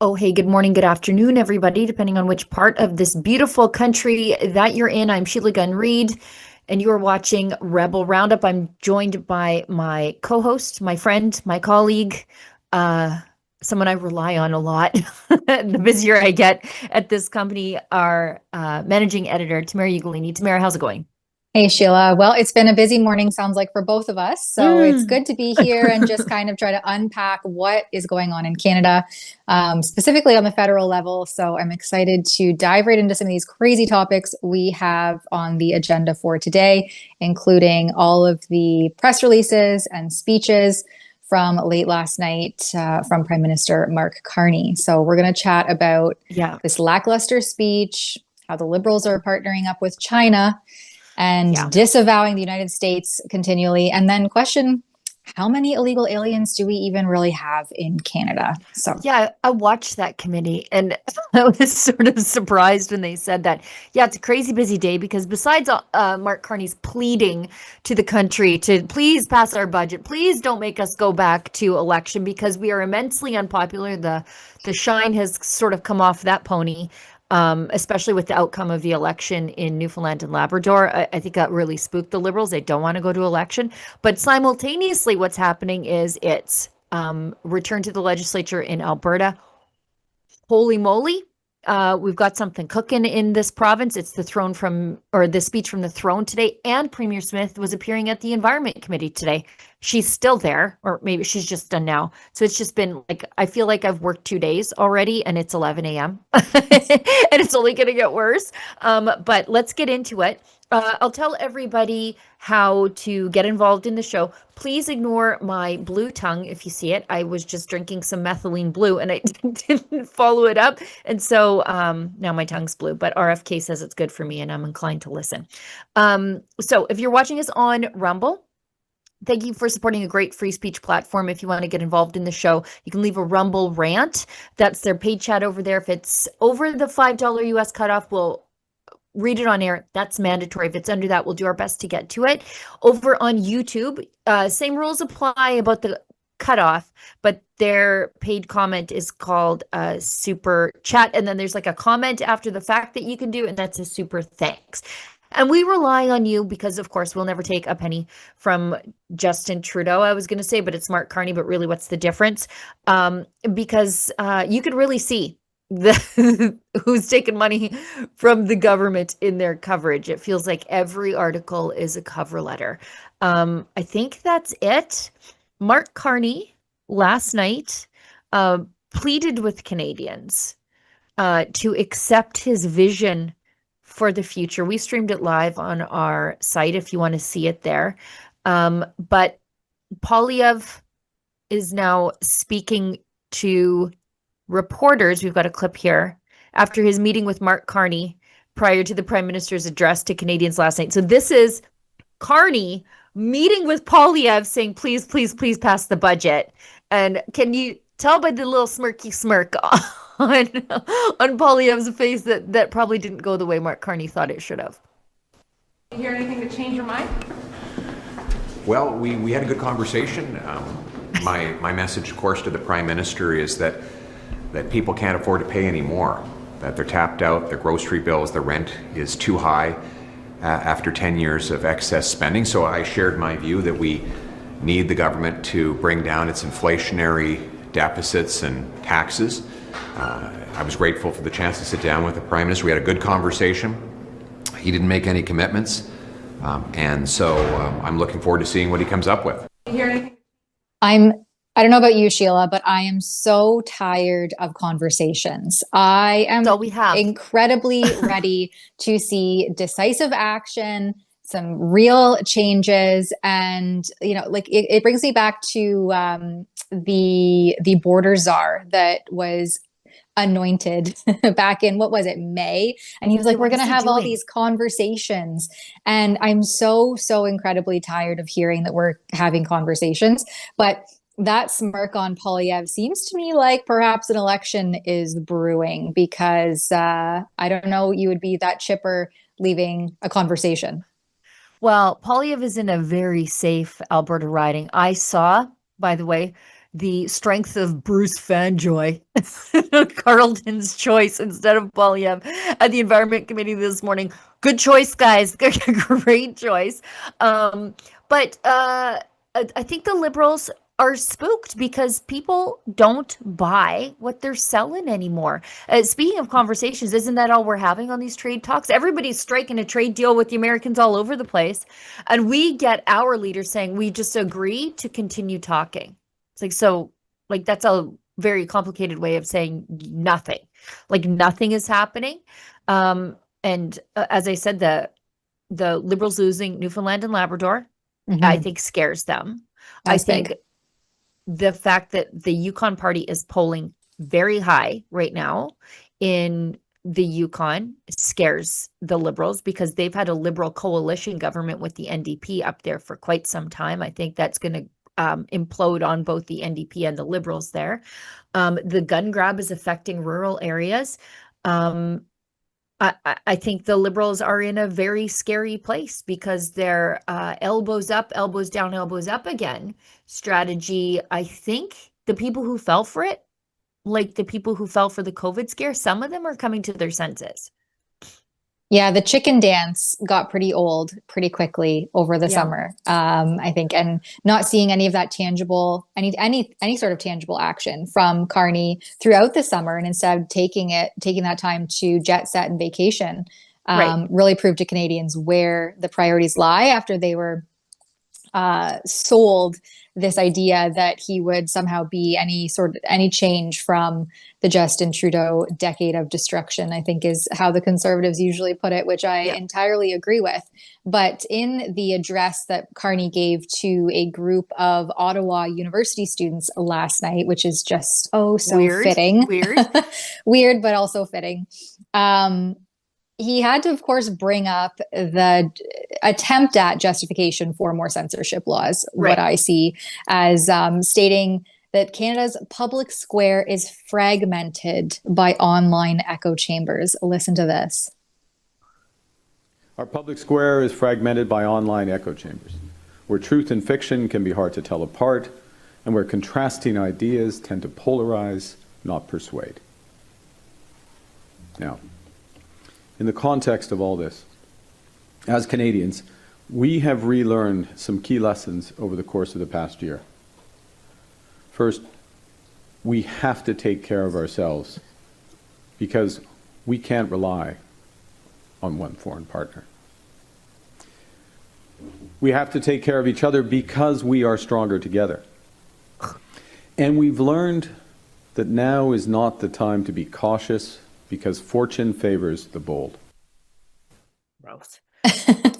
Oh, hey, good morning, good afternoon, everybody, depending on which part of this beautiful country that you're in. I'm Sheila Gunn Reid, and you are watching Rebel Roundup. I'm joined by my co-host, my friend, my colleague, uh, someone I rely on a lot. The busier I get at this company, our managing editor, Tamara Ugolini. Tamara, how's it going? Hey Sheila. Well, it's been a busy morning, sounds like for both of us. So it's Mm. good to be here and just kind of try to unpack what is going on in Canada, specifically on the federal level. So I'm excited to dive right into some of these crazy topics we have on the agenda for today, including all of the press releases and speeches from late last night from Prime Minister Mark Carney. So we're going to chat about Yeah, this lackluster speech, how the Liberals are partnering up with China and yeah. disavowing the United States continually, and then question how many illegal aliens do we even really have in Canada? So, Yeah, I watched that committee and I was sort of surprised when they said that. Yeah, it's a crazy busy day because besides Mark Carney's pleading to the country to please pass our budget, please don't make us go back to election because we are immensely unpopular. The shine has sort of come off that pony, especially with the outcome of the election in Newfoundland and Labrador. I think that really spooked the Liberals. They don't want to go to election. But simultaneously, what's happening is it's return to the legislature in Alberta. Holy moly. We've got something cooking in this province. It's the throne from, or the speech from the throne today. And Premier Smith was appearing at the Environment Committee today. She's still there, or maybe she's just done now. So it's just been like, I feel like I've worked 2 days already and it's 11 a.m. and it's only going to get worse. But let's get into it. I'll tell everybody how to get involved in the show. Please ignore my blue tongue if you see it. I was just drinking some methylene blue and I didn't follow it up. And so now my tongue's blue, but RFK says it's good for me and I'm inclined to listen. So if you're watching us on Rumble, thank you for supporting a great free speech platform. If you want to get involved in the show, you can leave a Rumble rant. That's their paid chat over there. If it's over the $5 US cutoff, we'll read it on air. That's mandatory. If it's under that, we'll do our best to get to it. Over on YouTube, same rules apply about the cutoff, but their paid comment is called a super chat. And then there's like a comment after the fact that you can do, and that's a super thanks. And we rely on you because, of course, we'll never take a penny from Justin Trudeau, I was going to say, but it's Mark Carney. But really, what's the difference? Because you could really see who's taken money from the government in their coverage. It feels like every article is a cover letter. I think that's it. Mark Carney last night pleaded with Canadians to accept his vision for the future. We streamed it live on our site if you want to see it there. But Polyev is now speaking to reporters. We've got a clip here after his meeting with Mark Carney prior to the Prime Minister's address to Canadians last night. So this is Carney meeting with Polyev saying, please, please, please pass the budget. And can you tell by the little smirky smirk on Polyev's face that that probably didn't go the way Mark Carney thought it should have? You hear anything to change your mind? Well, we had a good conversation. My message, of course, to the Prime Minister is that people can't afford to pay anymore, that they're tapped out, their grocery bills, the rent is too high after 10 years of excess spending. So I shared my view that we need the government to bring down its inflationary deficits and taxes. I was grateful for the chance to sit down with the Prime Minister. We had a good conversation. He didn't make any commitments. And so I'm looking forward to seeing what he comes up with. You hear anything? I don't know about you, Sheila, but I am so tired of conversations. I am So we have. incredibly ready to see decisive action, some real changes, and like it brings me back to the border czar that was anointed back in, what was it, May? And he was like, Yeah, we're what going is to he have all doing? these conversations. And I'm so incredibly tired of hearing that we're having conversations. But that smirk on Polyev seems to me like perhaps an election is brewing because I don't know, you would be that chipper leaving a conversation. Well, Polyev is in a very safe Alberta riding. I saw, by the way, the strength of Bruce Fanjoy, Carlton's choice instead of Poilievre at the Environment Committee this morning. Good choice, guys. Great choice. But I think the Liberals are spooked because people don't buy what they're selling anymore. Speaking of conversations, isn't that all we're having on these trade talks? Everybody's striking a trade deal with the Americans all over the place. And we get our leaders saying we just agree to continue talking. It's like, so like, that's a very complicated way of saying nothing. Like nothing is happening. And as I said, the Liberals losing Newfoundland and Labrador, I think scares them. I think the fact that the Yukon Party is polling very high right now in the Yukon scares the Liberals because they've had a Liberal coalition government with the NDP up there for quite some time. I think that's going to implode on both the NDP and the Liberals there. The gun grab is affecting rural areas. I think the Liberals are in a very scary place because they're elbows up, elbows down, elbows up again strategy. I think the people who fell for it, like the people who fell for the COVID scare, some of them are coming to their senses. Yeah, the chicken dance got pretty old pretty quickly over the summer, I think, and not seeing any of that tangible, any sort of tangible action from Carney throughout the summer, and instead taking that time to jet set and vacation, really proved to Canadians where the priorities lie after they were sold this idea that he would somehow be any change from the Justin Trudeau decade of destruction, I think is how the Conservatives usually put it, which I entirely agree with. But in the address that Carney gave to a group of Ottawa University students last night, which is just so fitting. Weird, but also fitting. He had to, of course, bring up the attempt at justification for more censorship laws, what I see as stating that Canada's public square is fragmented by online echo chambers. Listen to this. Our public square is fragmented by online echo chambers, where truth and fiction can be hard to tell apart, and where contrasting ideas tend to polarize, not persuade. Now, in the context of all this, as Canadians, we have relearned some key lessons over the course of the past year. First, we have to take care of ourselves because we can't rely on one foreign partner. We have to take care of each other because we are stronger together. And we've learned that now is not the time to be cautious because fortune favors the bold. Gross.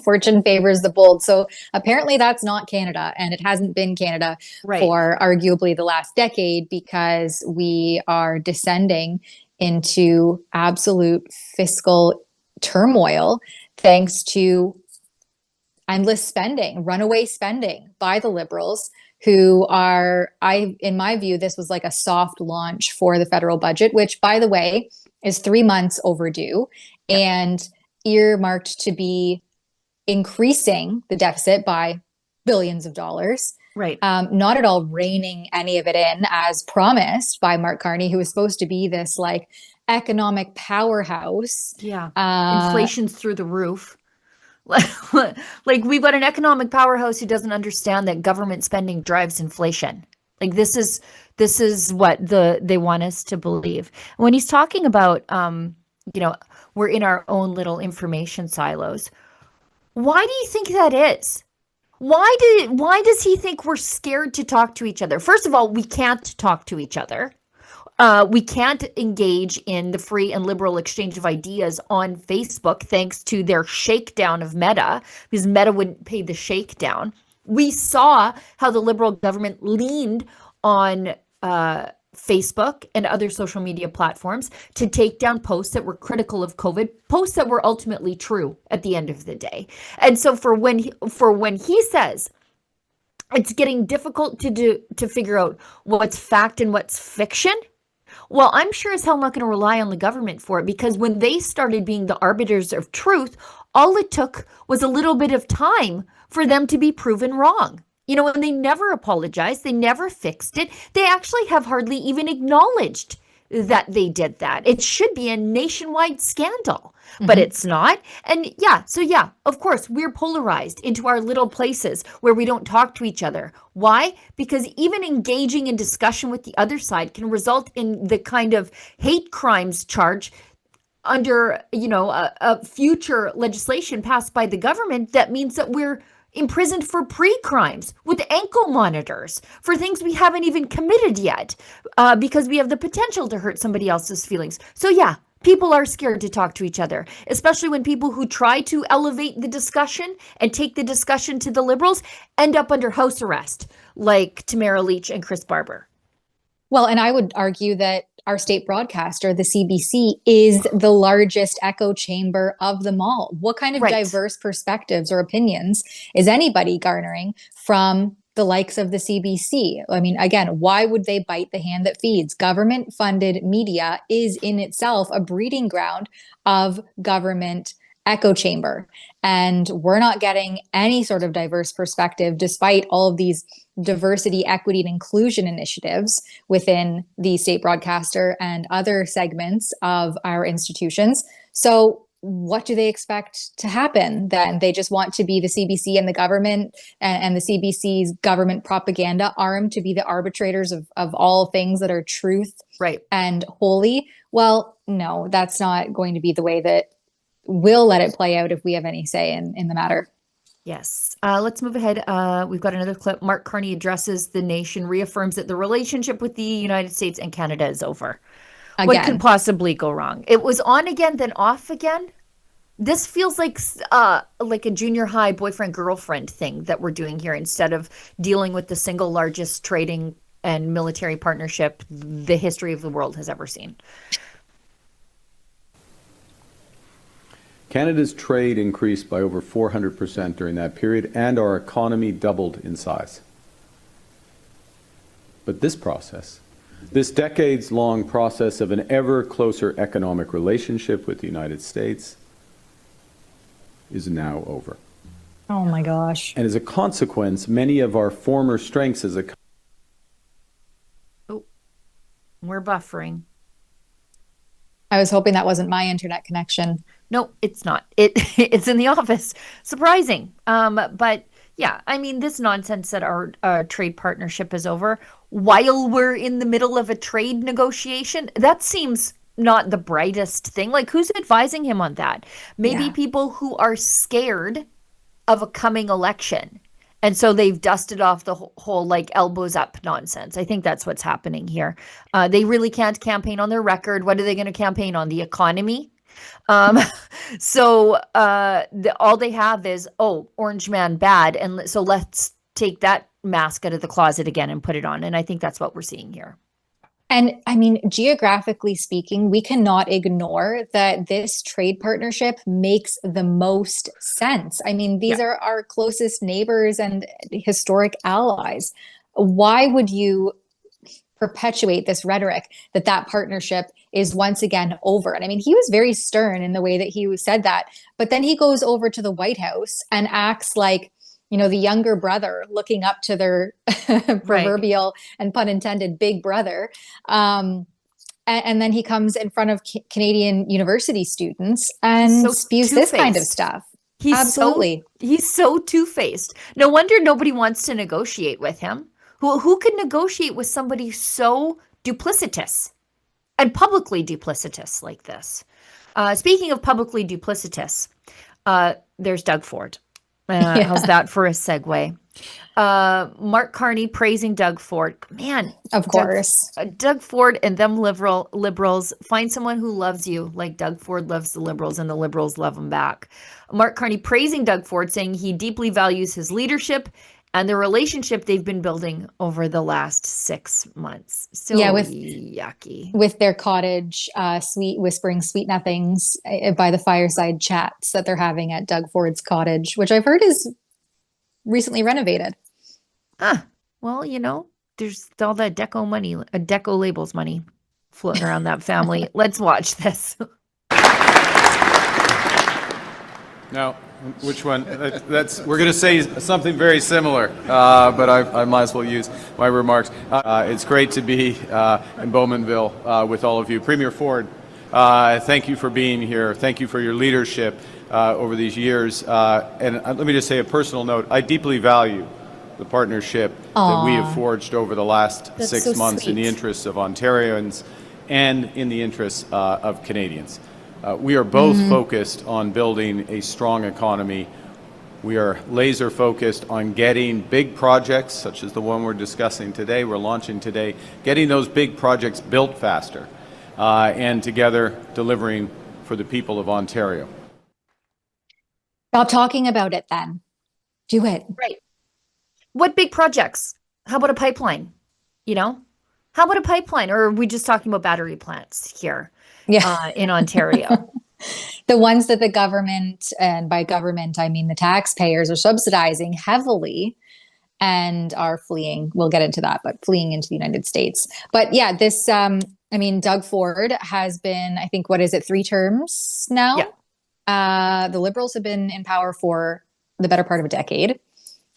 Fortune favors the bold. So apparently that's not Canada, and it hasn't been Canada for arguably the last decade, because we are descending into absolute fiscal turmoil thanks to endless spending, runaway spending by the Liberals, who are, in my view, this was like a soft launch for the federal budget, which, by the way, is 3 months overdue and earmarked to be increasing the deficit by billions of dollars. Not at all reining any of it in as promised by Mark Carney, who was supposed to be this like economic powerhouse. Inflation's through the roof. Like we've got an economic powerhouse who doesn't understand that government spending drives inflation. Like this is what they want us to believe. When he's talking about, we're in our own little information silos. Why do you think that is? Why does he think we're scared to talk to each other? First of all, we can't talk to each other. We can't engage in the free and liberal exchange of ideas on Facebook thanks to their shakedown of Meta, because Meta wouldn't pay the shakedown. We saw how the Liberal government leaned on Facebook and other social media platforms to take down posts that were critical of COVID, posts that were ultimately true at the end of the day. And so for when he says it's getting difficult to figure out what's fact and what's fiction, well, I'm sure as hell not going to rely on the government for it, because when they started being the arbiters of truth, all it took was a little bit of time for them to be proven wrong. And they never apologized. They never fixed it. They actually have hardly even acknowledged that they did that. It should be a nationwide scandal, but it's not. And yeah, of course, we're polarized into our little places where we don't talk to each other. Why? Because even engaging in discussion with the other side can result in the kind of hate crimes charge under, a future legislation passed by the government that means that we're imprisoned for pre-crimes with ankle monitors for things we haven't even committed yet, because we have the potential to hurt somebody else's feelings. So yeah, people are scared to talk to each other, especially when people who try to elevate the discussion and take the discussion to the Liberals end up under house arrest, like Tamara Leach and Chris Barber. Well, and I would argue that our state broadcaster, the CBC, is the largest echo chamber of them all. What kind of diverse perspectives or opinions is anybody garnering from the likes of the CBC? I mean, again, why would they bite the hand that feeds? Government-funded media is in itself a breeding ground of government echo chamber. And we're not getting any sort of diverse perspective despite all of these diversity, equity, and inclusion initiatives within the state broadcaster and other segments of our institutions. So what do they expect to happen then? They just want to be the CBC and the government and the CBC's government propaganda arm to be the arbitrators of all things that are truth and holy. Well, no, that's not going to be the way that we'll let it play out if we have any say in the matter. Yes. Let's move ahead. We've got another clip. Mark Carney addresses the nation, reaffirms that the relationship with the United States and Canada is over. Again. What could possibly go wrong? It was on again, then off again. This feels like a junior high boyfriend-girlfriend thing that we're doing here instead of dealing with the single largest trading and military partnership the history of the world has ever seen. Canada's trade increased by over 400% during that period, and our economy doubled in size. But this process, this decades-long process of an ever closer economic relationship with the United States, is now over. Oh my gosh. And as a consequence, many of our former strengths as a country. Oh, we're buffering. I was hoping that wasn't my internet connection. No, it's not. It's in the office. Surprising. But yeah, I mean, this nonsense that our trade partnership is over while we're in the middle of a trade negotiation, that seems not the brightest thing. Like, who's advising him on that? Maybe people who are scared of a coming election. And so they've dusted off the whole like elbows up nonsense. I think that's what's happening here. They really can't campaign on their record. What are they going to campaign on? The economy? So all they have is, Orange Man bad. And so let's take that mask out of the closet again and put it on. And I think that's what we're seeing here. And I mean, geographically speaking, we cannot ignore that this trade partnership makes the most sense. I mean, these are our closest neighbors and historic allies. Why would you perpetuate this rhetoric that partnership is once again over? And I mean, he was very stern in the way that he said that, but then he goes over to the White House and acts like, the younger brother looking up to their proverbial and pun intended big brother. And then he comes in front of Canadian university students and spews this kind of stuff. Absolutely. He's so two-faced. No wonder nobody wants to negotiate with him. Who could negotiate with somebody so duplicitous and publicly duplicitous like this? Speaking of publicly duplicitous, there's Doug Ford. How's that for a segue? Mark Carney praising Doug Ford. Man, of course. Doug Ford and them liberals, find someone who loves you like Doug Ford loves the liberals and the liberals love him back. Mark Carney praising Doug Ford, saying he deeply values his leadership and the relationship they've been building over the last 6 months. So yucky. With their cottage, whispering sweet nothings by the fireside chats that they're having at Doug Ford's cottage, which I've heard is recently renovated. Well, there's all that Deco money, Deco labels money floating around that family. Let's watch this. No, which one? We're going to say something very similar, but I might as well use my remarks. It's great to be in Bowmanville with all of you. Premier Ford, thank you for being here. Thank you for your leadership over these years. And let me just say a personal note. I deeply value the partnership that we have forged over the last 6 months in the interests of Ontarians and in the interests of Canadians. We are both focused on building a strong economy. We are laser focused on getting big projects, such as the one we're discussing today, we're launching today, getting those big projects built faster, and together delivering for the people of Ontario. Stop talking about it then. Do it. Right. What big projects? How about a pipeline? You know, how about a pipeline? Or are we just talking about battery plants here in Ontario? The ones that the government, and by government, I mean the taxpayers, are subsidizing heavily and are fleeing. We'll get into that, but fleeing into the United States. But yeah, this, Doug Ford has been, I think, 3 terms now? Yeah. The Liberals have been in power for the better part of a decade.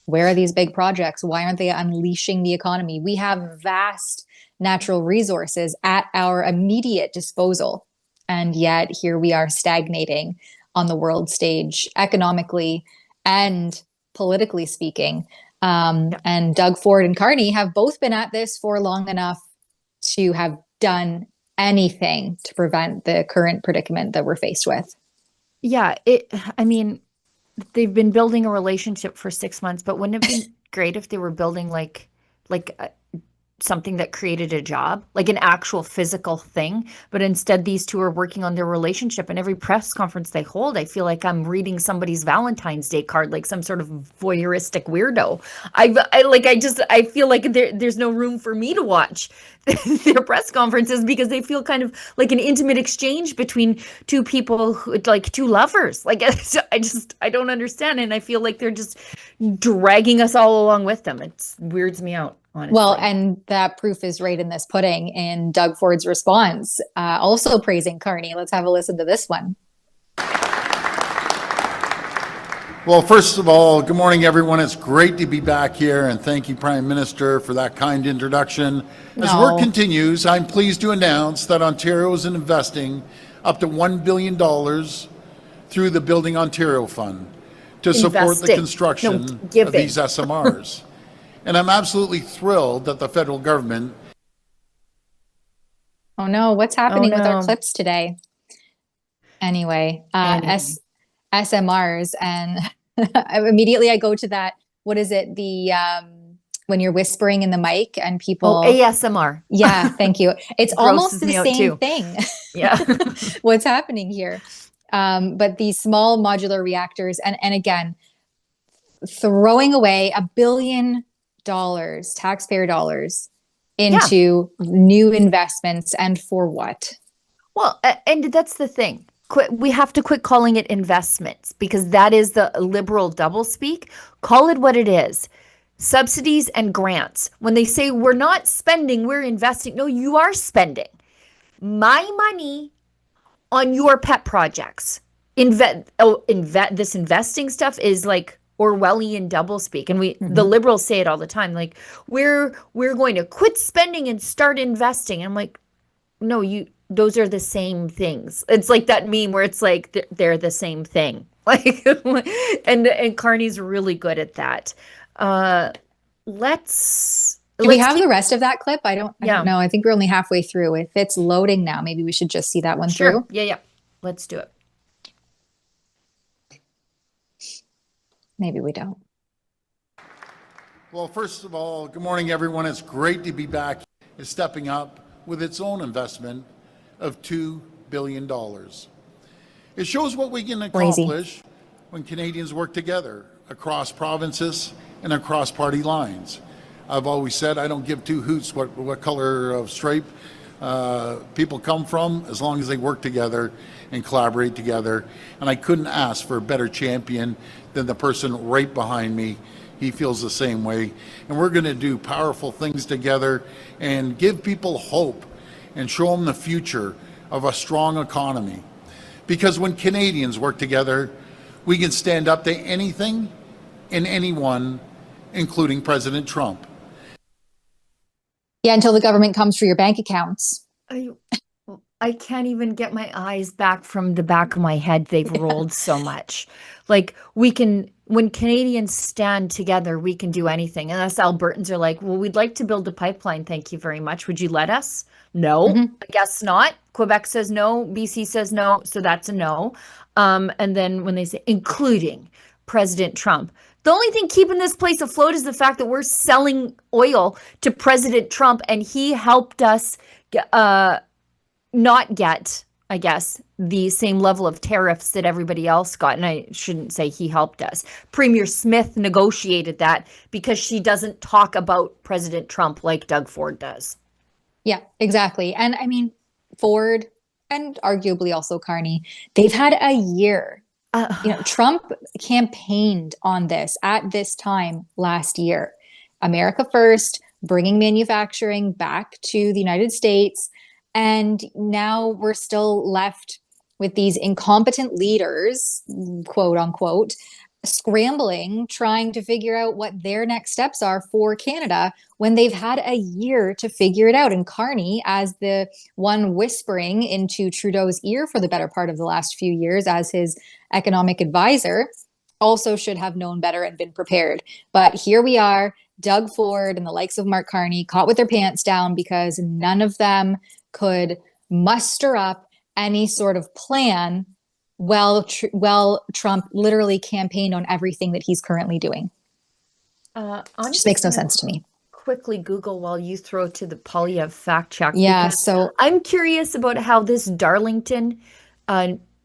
Where are these big projects? Why aren't they unleashing the economy? We have vast natural resources at our immediate disposal. And yet here we are stagnating on the world stage, economically and politically speaking. And Doug Ford and Carney have both been at this for long enough to have done anything to prevent the current predicament that we're faced with. Yeah, they've been building a relationship for 6 months, but wouldn't it be great if they were building like something that created a job, like an actual physical thing? But instead, these two are working on their relationship. And every press conference they hold, I feel like I'm reading somebody's Valentine's Day card, like some sort of voyeuristic weirdo. I feel like there's no room for me to watch their press conferences, because they feel kind of like an intimate exchange between two people, like two lovers. Like, I don't understand. And I feel like they're just dragging us all along with them. It weirds me out, honestly. Well, and that proof is right in this pudding in Doug Ford's response, also praising Carney. Let's have a listen to this one. Well, first of all, good morning, everyone. It's great to be back here, and thank you, Prime Minister, for that kind introduction. As work continues, I'm pleased to announce that Ontario is investing up to $1 billion through the Building Ontario Fund to support the construction of these SMRs. And I'm absolutely thrilled that the federal government... Oh no, what's happening with our clips today? Anyway, SMRs, and immediately I go to that, what is it, the when you're whispering in the mic and people... ASMR. Yeah, thank you. It's almost the same thing. Yeah. What's happening here? But these small modular reactors, and again, throwing away $1 billion, taxpayer dollars, into new investments, and for what? Well, and that's the thing. We have to quit calling it investments, because that is the liberal doublespeak. Call it what it is. Subsidies and grants. When they say we're not spending, we're investing. No, you are spending my money on your pet projects. This investing stuff is like Orwellian doublespeak, and the liberals say it all the time. Like, we're going to quit spending and start investing. I'm like, no, those are the same things. It's like that meme where it's like they're the same thing. Like, and Carney's really good at that. Do we have the rest of that clip? I don't know. I think we're only halfway through. If it's loading now, maybe we should just see that one through. Yeah. Let's do it. Maybe we don't. Well, first of all, good morning, everyone. It's great to be back. It's stepping up with its own investment of $2 billion. It shows what we can accomplish when Canadians work together across provinces and across party lines. I've always said I don't give two hoots what color of stripe people come from, as long as they work together and collaborate together. And I couldn't ask for a better champion than the person right behind me. He feels the same way. And we're going to do powerful things together and give people hope and show them the future of a strong economy. Because when Canadians work together, We can stand up to anything and anyone, including President Trump. Yeah, until the government comes for your bank accounts. I can't even get my eyes back from the back of my head. They've rolled so much. Like when Canadians stand together, we can do anything. And us Albertans are like, well, we'd like to build a pipeline. Thank you very much. Would you let us? No, I guess not. Quebec says no. BC says no. So that's a no. And then when they say, including President Trump, the only thing keeping this place afloat is the fact that we're selling oil to President Trump, and he helped us not get, I guess, the same level of tariffs that everybody else got. And I shouldn't say he helped us. Premier Smith negotiated that because she doesn't talk about President Trump like Doug Ford does. Yeah, exactly. And I mean, Ford and arguably also Carney, they've had a year. Trump campaigned on this at this time last year. America first, bringing manufacturing back to the United States. And now we're still left with these incompetent leaders, quote unquote, scrambling, trying to figure out what their next steps are for Canada when they've had a year to figure it out. And Carney, as the one whispering into Trudeau's ear for the better part of the last few years as his economic advisor, also should have known better and been prepared. But here we are, Doug Ford and the likes of Mark Carney caught with their pants down because none of them could muster up any sort of plan while Trump literally campaigned on everything that he's currently doing. Just makes no sense to me. Quickly Google while you throw to the Polyev fact check. Yeah, so I'm curious about how this Darlington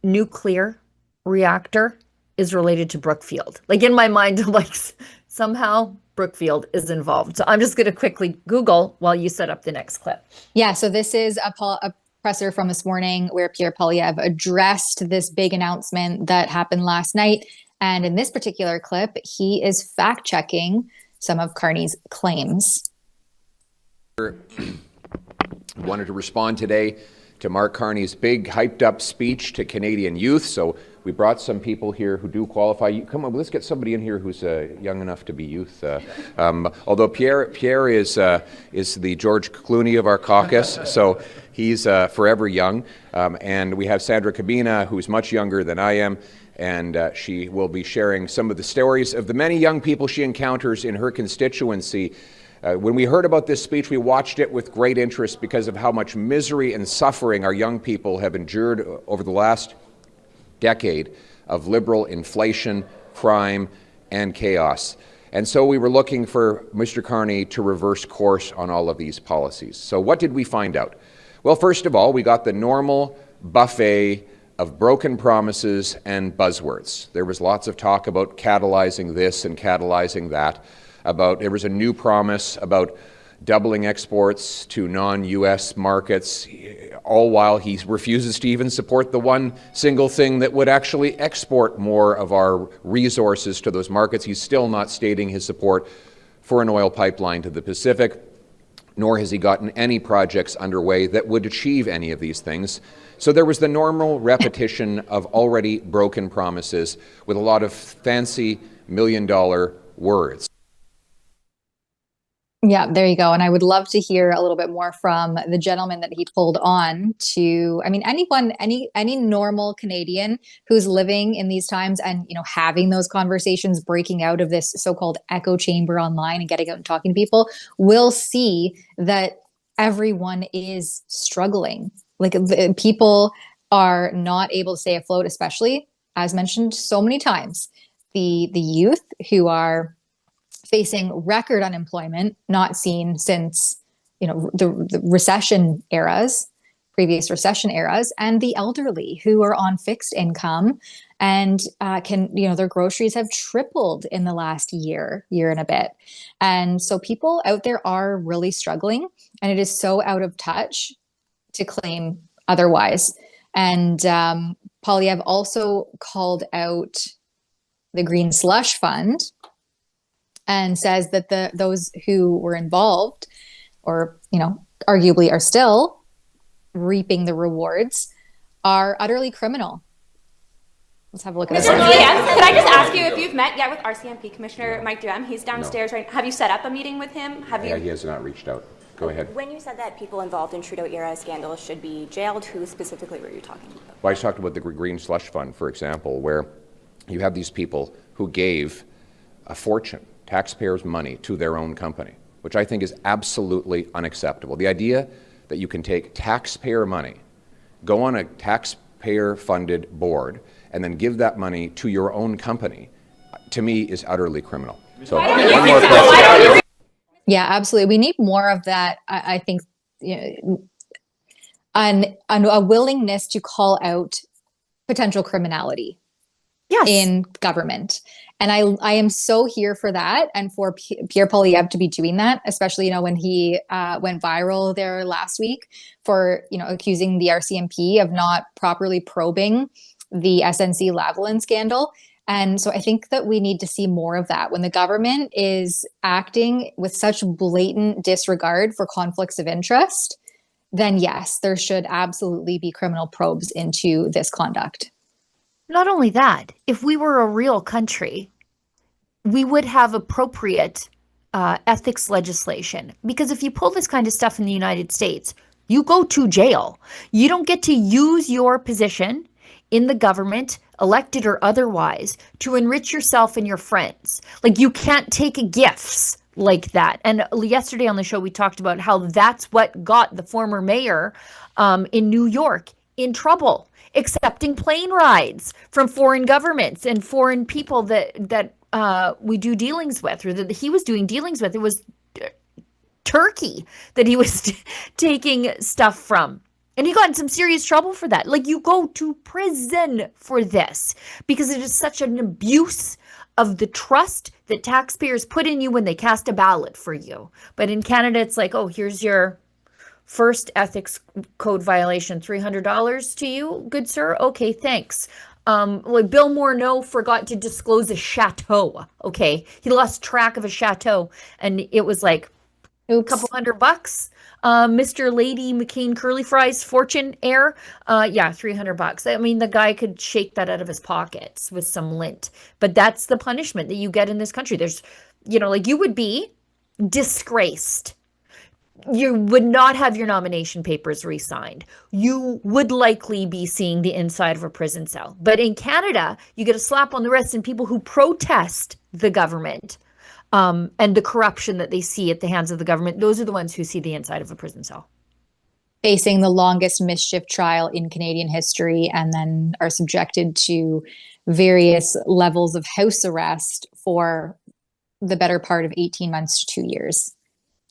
nuclear reactor is related to Brookfield. Like in my mind, like somehow Brookfield is involved. So I'm just going to quickly Google while you set up the next clip. Yeah, so this is a presser from this morning where Pierre Poilievre addressed this big announcement that happened last night. And in this particular clip, he is fact-checking some of Carney's claims. Wanted to respond today to Mark Carney's big hyped-up speech to Canadian youth. So we brought some people here who do qualify. Come on, let's get somebody in here who's young enough to be youth. Although Pierre is the George Clooney of our caucus, so he's forever young. And we have Sandra Cabina, who's much younger than I am, and she will be sharing some of the stories of the many young people she encounters in her constituency. When we heard about this speech, we watched it with great interest because of how much misery and suffering our young people have endured over the last decade of liberal inflation, crime, and chaos. And so we were looking for Mr. Carney to reverse course on all of these policies. So what did we find out? Well, first of all, we got the normal buffet of broken promises and buzzwords. There was lots of talk about catalyzing this and catalyzing that. There was a new promise about doubling exports to non-U.S. markets, all while he refuses to even support the one single thing that would actually export more of our resources to those markets. He's still not stating his support for an oil pipeline to the Pacific, nor has he gotten any projects underway that would achieve any of these things. So there was the normal repetition of already broken promises with a lot of fancy million-dollar words. Yeah, there you go. And I would love to hear a little bit more from the gentleman that he pulled on to, I mean, any normal Canadian who's living in these times and, having those conversations, breaking out of this so-called echo chamber online and getting out and talking to people will see that everyone is struggling. Like people are not able to stay afloat, especially as mentioned so many times, the youth who are facing record unemployment, not seen since, the recession eras, previous recession eras, and the elderly who are on fixed income and their groceries have tripled in the last year and a bit. And so people out there are really struggling, and it is so out of touch to claim otherwise. And Poilievre also called out the Green Slush Fund, and says that those who were involved or, arguably are still reaping the rewards are utterly criminal. Let's have a look at this. Mr. DM, could I just ask you if you've met yet with RCMP Commissioner Mike Duhem? He's downstairs right now. Have you set up a meeting with him? Yeah, he has not reached out. Go ahead. When you said that people involved in Trudeau-era scandals should be jailed, who specifically were you talking about? Well, I talked about the Green Slush Fund, for example, where you have these people who gave a fortune, taxpayers' money, to their own company, which I think is absolutely unacceptable. The idea that you can take taxpayer money, go on a taxpayer-funded board, and then give that money to your own company, to me, is utterly criminal. So, one more question. Yeah, absolutely. We need more of that. I think, a willingness to call out potential criminality in government. And I am so here for that, and for Pierre Poilievre to be doing that, especially, when he went viral there last week for, accusing the RCMP of not properly probing the SNC-Lavalin scandal. And so I think that we need to see more of that. When the government is acting with such blatant disregard for conflicts of interest, then yes, there should absolutely be criminal probes into this conduct. Not only that, if we were a real country, we would have appropriate ethics legislation. Because if you pull this kind of stuff in the United States, you go to jail. You don't get to use your position in the government, elected or otherwise, to enrich yourself and your friends. Like, you can't take gifts like that. And yesterday on the show, we talked about how that's what got the former mayor in New York in trouble, accepting plane rides from foreign governments and foreign people that we do dealings with, or that he was doing dealings with. It was Turkey that he was taking stuff from. And he got in some serious trouble for that. Like, you go to prison for this because it is such an abuse of the trust that taxpayers put in you when they cast a ballot for you. But in Canada, it's like, oh, here's your first ethics code violation, $300 to you, good sir. Okay, thanks. Like, Bill Morneau forgot to disclose a chateau. Okay, he lost track of a chateau, and it was like a couple $100. Mr. Lady McCain Curly Fries fortune heir, $300. I mean, the guy could shake that out of his pockets with some lint. But that's the punishment that you get in this country. There's, like, you would be disgraced. You would not have your nomination papers re-signed. You would likely be seeing the inside of a prison cell. But in Canada, you get a slap on the wrist, and people who protest the government and the corruption that they see at the hands of the government, those are the ones who see the inside of a prison cell. Facing the longest mischief trial in Canadian history, and then are subjected to various levels of house arrest for the better part of 18 months to 2 years,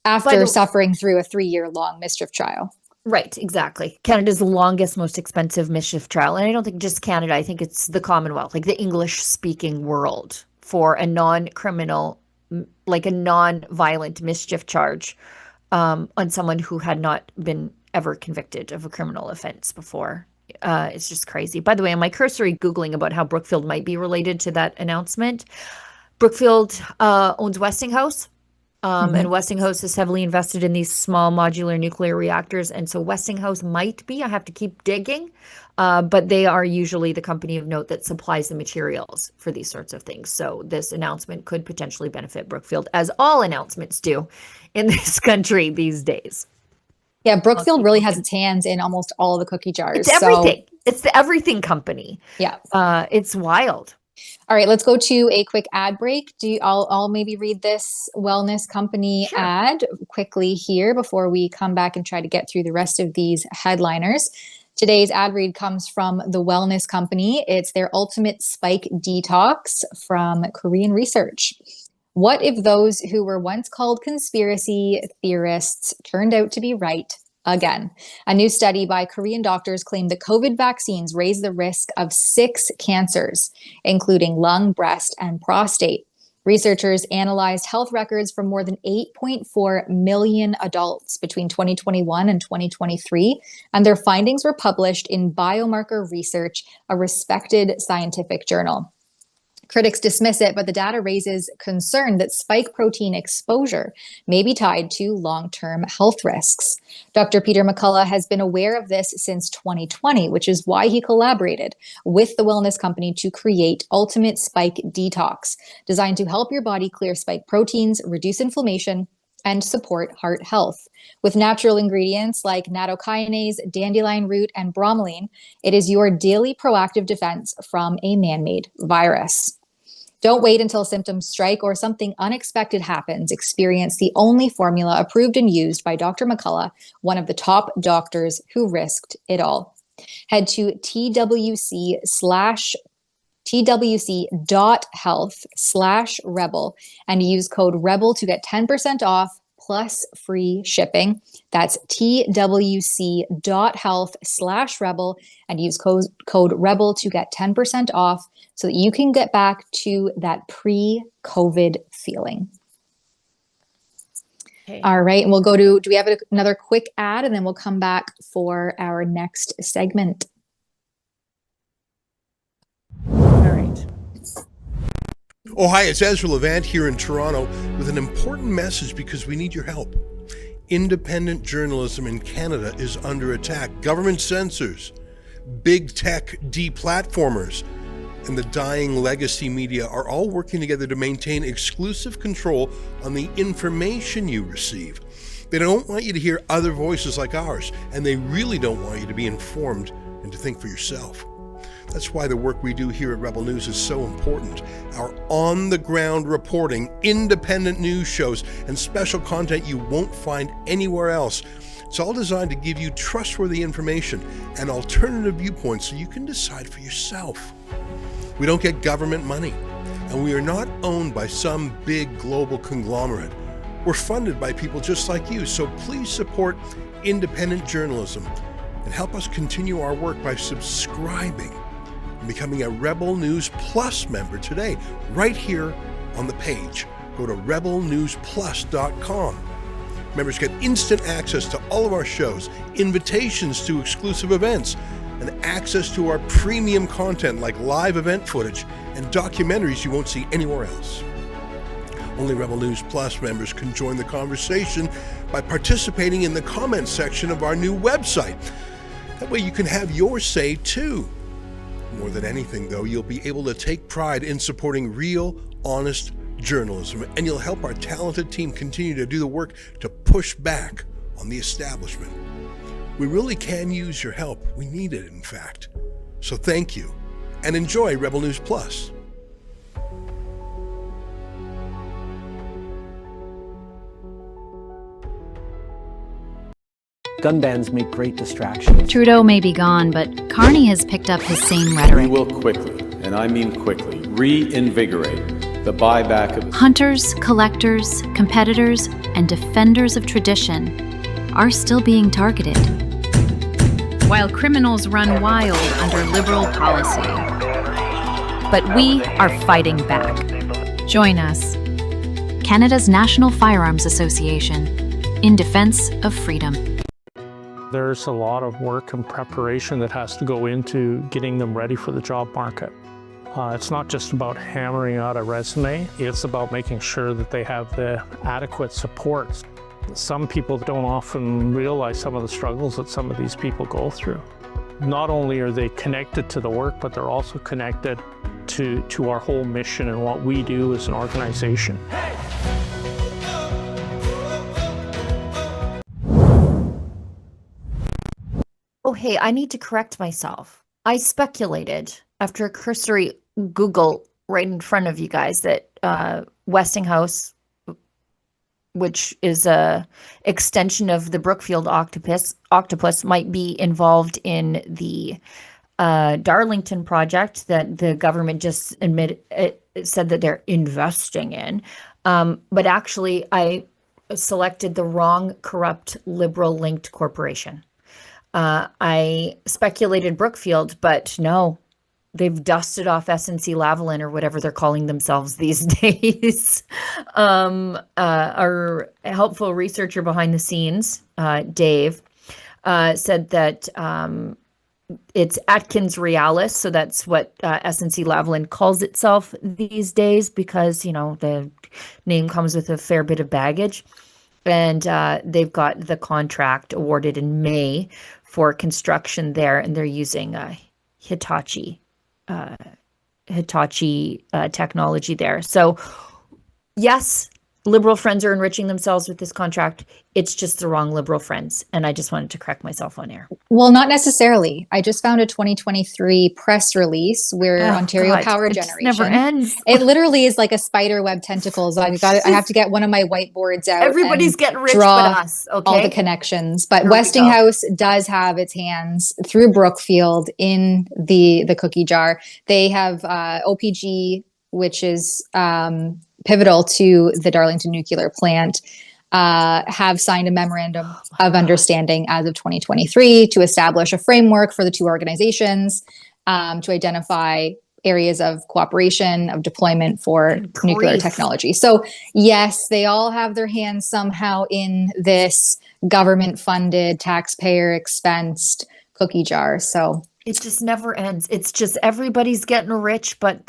after suffering through a 3-year-long mischief trial. Right, exactly. Canada's longest, most expensive mischief trial. And I don't think just Canada, I think it's the Commonwealth, like the English-speaking world, for a non-criminal, like a non-violent mischief charge on someone who had not been ever convicted of a criminal offense before. It's just crazy. By the way, am I cursory Googling about how Brookfield might be related to that announcement? Brookfield owns Westinghouse. And Westinghouse is heavily invested in these small modular nuclear reactors. And so Westinghouse might be, I have to keep digging, but they are usually the company of note that supplies the materials for these sorts of things. So this announcement could potentially benefit Brookfield, as all announcements do in this country these days. Yeah, Brookfield really has its hands in almost all of the cookie jars. It's everything. It's the everything company. Yeah. It's wild. All right, let's go to a quick ad break. I'll maybe read this wellness company ad quickly here before we come back and try to get through the rest of these headliners. Today's ad read comes from the wellness company. It's their ultimate spike detox from Korean research. What if those who were once called conspiracy theorists turned out to be right again? A new study by Korean doctors claimed that COVID vaccines raise the risk of 6 cancers, including lung, breast, and prostate. Researchers analyzed health records from more than 8.4 million adults between 2021 and 2023, and their findings were published in Biomarker Research, a respected scientific journal. Critics dismiss it, but the data raises concern that spike protein exposure may be tied to long-term health risks. Dr. Peter McCullough has been aware of this since 2020, which is why he collaborated with the wellness company to create Ultimate Spike Detox, designed to help your body clear spike proteins, reduce inflammation, and support heart health. With natural ingredients like nattokinase, dandelion root, and bromelain, it is your daily proactive defense from a man-made virus. Don't wait until symptoms strike or something unexpected happens. Experience the only formula approved and used by Dr. McCullough, one of the top doctors who risked it all. Head to twc.health/rebel and use code REBEL to get 10% off plus free shipping. That's twc.health/rebel and use code REBEL to get 10% off so that you can get back to that pre-COVID feeling. Okay. All right, and we'll go to, do we have another quick ad, and then we'll come back for our next segment. All right. Oh, hi, it's Ezra Levant here in Toronto with an important message because we need your help. Independent journalism in Canada is under attack. Government censors, big tech deplatformers, and the dying legacy media are all working together to maintain exclusive control on the information you receive. They don't want you to hear other voices like ours, and they really don't want you to be informed and to think for yourself. That's why the work we do here at Rebel News is so important. Our on-the-ground reporting, independent news shows, and special content you won't find anywhere else. It's all designed to give you trustworthy information and alternative viewpoints so you can decide for yourself. We don't get government money, and we are not owned by some big global conglomerate. We're funded by people just like you, so please support independent journalism and help us continue our work by subscribing and becoming a Rebel News Plus member today, right here on the page. Go to rebelnewsplus.com. Members get instant access to all of our shows, invitations to exclusive events, and access to our premium content like live event footage and documentaries you won't see anywhere else. Only Rebel News Plus members can join the conversation by participating in the comments section of our new website. That way you can have your say too. More than anything though, you'll be able to take pride in supporting real, honest journalism, and you'll help our talented team continue to do the work to push back on the establishment. We really can use your help. We need it, in fact. So thank you, and enjoy Rebel News Plus. Gun bans make great distractions. Trudeau may be gone, but Carney has picked up his same rhetoric. We will quickly, and I mean quickly, reinvigorate the buyback of Hunters, collectors, competitors, and defenders of tradition are still being targeted, while criminals run wild under Liberal policy. But we are fighting back. Join us, Canada's National Firearms Association, in defense of freedom. There's a lot of work and preparation that has to go into getting them ready for the job market. It's not just about hammering out a resume, it's about making sure that they have the adequate supports. Some people don't often realize some of the struggles that some of these people go through. Not only are they connected to the work, but they're also connected to our whole mission and what we do as an organization. Oh, hey, I need to correct myself. I speculated after a cursory Google right in front of you guys that Westinghouse, which is a extension of the Brookfield octopus, might be involved in the Darlington project that the government just said that they're investing in. But actually, I selected the wrong corrupt Liberal-linked corporation. I speculated Brookfield, but no, they've dusted off SNC-Lavalin or whatever they're calling themselves these days. Our helpful researcher behind the scenes, Dave, said that it's Atkins Realis, so that's what SNC Lavalin calls itself these days because, you know, the name comes with a fair bit of baggage. And they've got the contract awarded in May for construction there, and they're using Hitachi technology there. So yes, Liberal friends are enriching themselves with this contract. It's just the wrong Liberal friends. And I just wanted to correct myself on air. Well, not necessarily. I just found a 2023 press release where Ontario Power Generation never ends. It literally is like a spider web tentacles. I have to get one of my whiteboards out. Everybody's and getting rich draw but us. Okay. All the connections. But Here we Westinghouse does have its hands through Brookfield in the cookie jar. They have OPG, which is pivotal to the Darlington nuclear plant, have signed a memorandum of understanding as of 2023 to establish a framework for the two organizations to identify areas of cooperation, of deployment for nuclear technology. So yes, they all have their hands somehow in this government-funded, taxpayer-expensed cookie jar. So it just never ends. It's just everybody's getting rich, but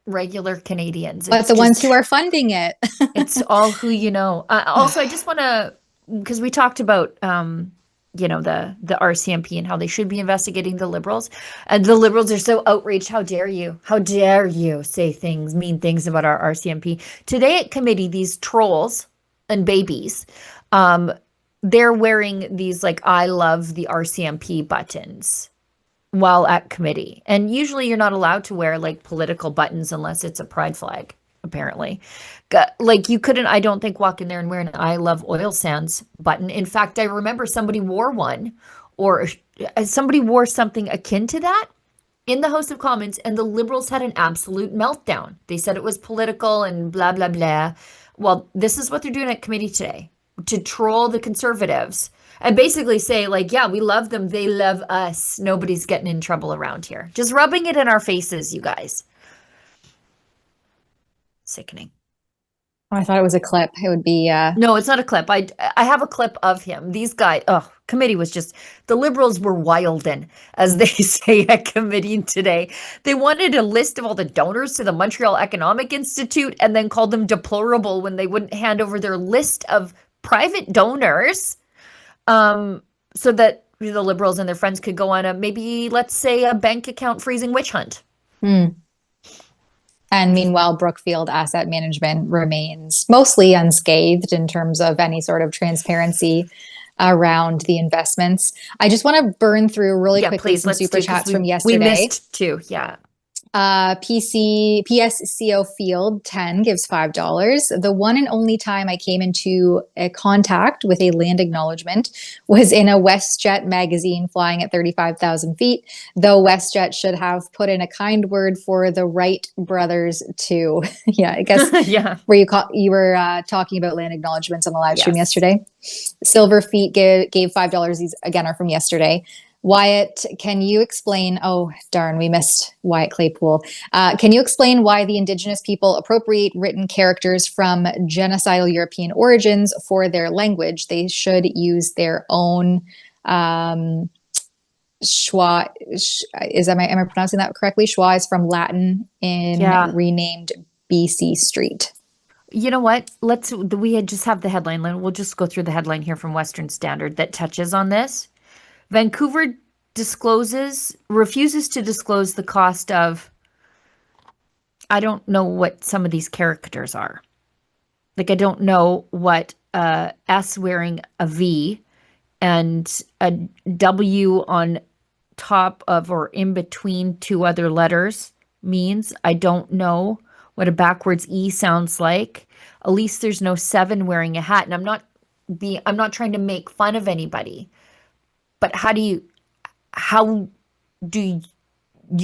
regular Canadians. But the ones who are funding it. It's all who you know. Also, I just want to, because we talked about, you know, the RCMP and how they should be investigating the Liberals. And the Liberals are so outraged. How dare you? How dare you say mean things about our RCMP? Today at committee, these trolls and babies, they're wearing these like I love the RCMP buttons while at committee. And usually you're not allowed to wear like political buttons unless it's a pride flag, apparently. Like you couldn't, I don't think, walk in there and wear an I love oil sands button. In fact, I remember somebody wore one, or somebody wore something akin to that in the House of Commons, and the Liberals had an absolute meltdown. They said it was political and blah, blah, blah. Well, this is what they're doing at committee today, to troll the Conservatives and basically say, like, yeah, we love them. They love us. Nobody's getting in trouble around here. Just rubbing it in our faces, you guys. Sickening. Oh, I thought it was a clip. It would be... No, it's not a clip. I have a clip of him. These guys, committee was just... The Liberals were wildin', as they say at committee today. They wanted a list of all the donors to the Montreal Economic Institute and then called them deplorable when they wouldn't hand over their list of private donors, so that the Liberals and their friends could go on a, maybe, let's say, a bank account freezing witch hunt. And meanwhile, Brookfield Asset Management remains mostly unscathed in terms of any sort of transparency around the investments. I just want to burn through really quickly some super chats from yesterday. We missed two, yeah. PSCO Field 10 gives $5. The one and only time I came into a contact with a land acknowledgement was in a WestJet magazine flying at 35,000 feet, though WestJet should have put in a kind word for the Wright brothers too. Yeah, I guess yeah. Where you were talking about land acknowledgements on the live stream yesterday. Silver Feet gave $5. These again are from yesterday. Wyatt, can you explain, oh darn, we missed Wyatt Claypool. Can you explain why the Indigenous people appropriate written characters from genocidal European origins for their language? They should use their own schwa. Am I pronouncing that correctly? Schwa is from Latin in renamed BC Street. You know what? We had just have the headline. We'll just go through the headline here from Western Standard that touches on this. Vancouver refuses to disclose the cost of, I don't know what some of these characters are. Like, I don't know what S wearing a V and a W on top of or in between two other letters means. I don't know what a backwards E sounds like. At least there's no 7 wearing a hat. And I'm not trying to make fun of anybody. But how do you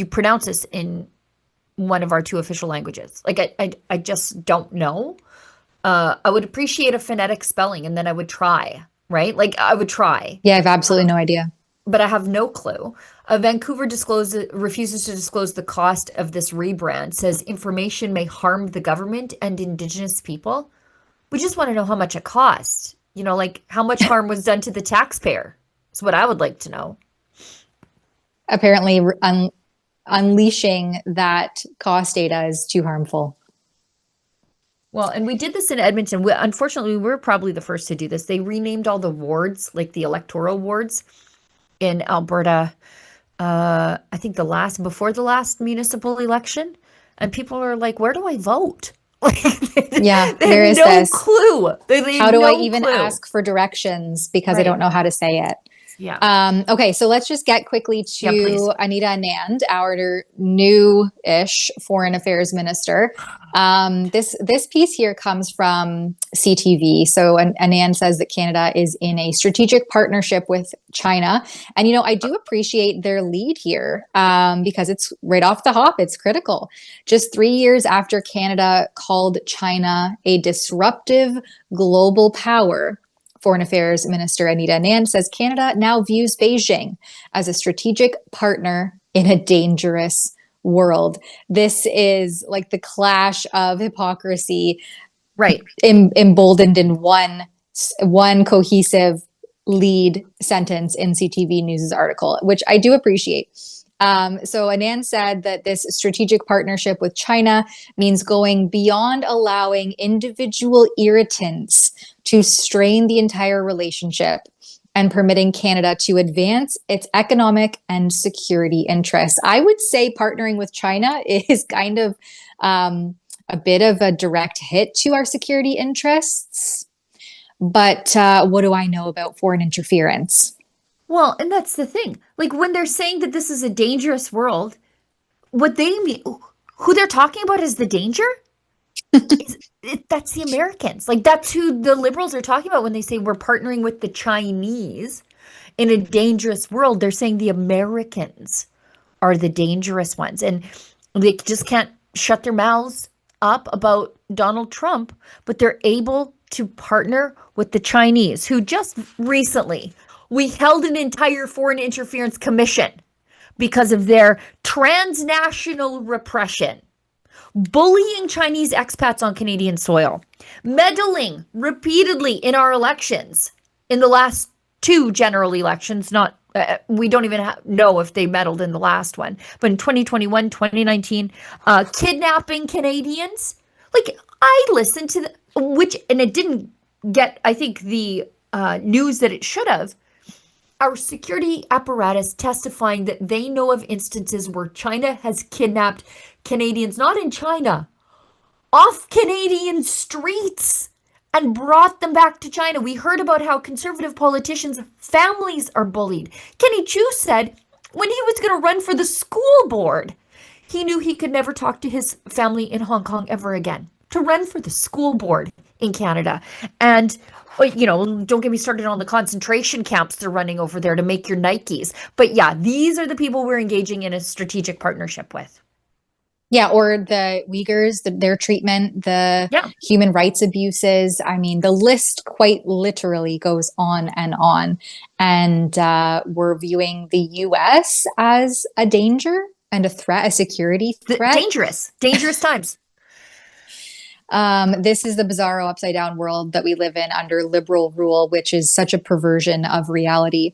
pronounce this in one of our 2 official languages? Like, I just don't know. I would appreciate a phonetic spelling, and then I would try, right? Like, I would try. Yeah, I have absolutely no idea. But I have no clue. Vancouver refuses to disclose the cost of this rebrand, says information may harm the government and Indigenous people. We just want to know how much it cost. You know, like, how much harm was done to the taxpayer? That's what I would like to know. apparently unleashing that cost data is too harmful. Well, and we did this in Edmonton. Unfortunately, we were probably the first to do this. They renamed all the wards, like the electoral wards in Alberta, I think before the last municipal election. And people are like, where do I vote? Yeah, they there have is no this. clue. They How have do I no even clue. ask for directions because I Right. don't know how to say it? Yeah. Okay, so let's just get quickly to please. Anita Anand, our new-ish foreign affairs minister. This piece here comes from CTV. So Anand says that Canada is in a strategic partnership with China. And, I do appreciate their lead here because it's right off the hop. It's critical. Just 3 years after Canada called China a disruptive global power, Foreign Affairs Minister Anita Anand says Canada now views Beijing as a strategic partner in a dangerous world. This is like the clash of hypocrisy, right? Emboldened in one cohesive lead sentence in CTV News' article, which I do appreciate. So Anand said that this strategic partnership with China means going beyond allowing individual irritants to strain the entire relationship and permitting Canada to advance its economic and security interests. I would say partnering with China is kind of a bit of a direct hit to our security interests. But what do I know about foreign interference? Well, and that's the thing. Like when they're saying that this is a dangerous world, what they mean, who they're talking about is the danger? That's the Americans. Like that's who the Liberals are talking about when they say we're partnering with the Chinese in a dangerous world. They're saying the Americans are the dangerous ones. And they just can't shut their mouths up about Donald Trump, but they're able to partner with the Chinese, who just recently we held an entire foreign interference commission because of their transnational repression, bullying Chinese expats on Canadian soil, meddling repeatedly in our elections in the last 2 general elections. Not we don't even know if they meddled in the last one, but in 2021, 2019, kidnapping Canadians. Like I listened to and it didn't get, I think, the news that it should have. Our security apparatus testifying that they know of instances where China has kidnapped Canadians, not in China, off Canadian streets and brought them back to China. We heard about how conservative politicians' families are bullied. Kenny Chu said when he was going to run for the school board, he knew he could never talk to his family in Hong Kong ever again to run for the school board in Canada. And don't get me started on the concentration camps they're running over there to make your Nikes. But yeah, these are the people we're engaging in a strategic partnership with. Yeah, or the Uyghurs, their treatment, the human rights abuses. I mean, the list quite literally goes on and on. And we're viewing the U.S. as a danger and a threat, a security threat. Dangerous times. This is the bizarro upside down world that we live in under liberal rule, which is such a perversion of reality.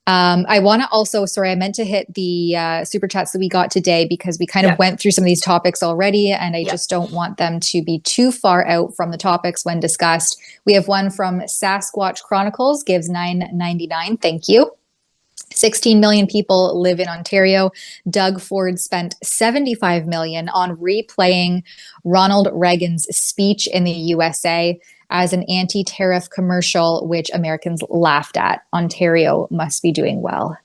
I want to also, I meant to hit the super chats that we got today because we kind of went through some of these topics already, and I just don't want them to be too far out from the topics when discussed. We have one from Sasquatch Chronicles, gives $9.99. Thank you. 16 million people live in Ontario. Doug Ford spent $75 million on replaying Ronald Reagan's speech in the USA as an anti-tariff commercial, which Americans laughed at. Ontario must be doing well.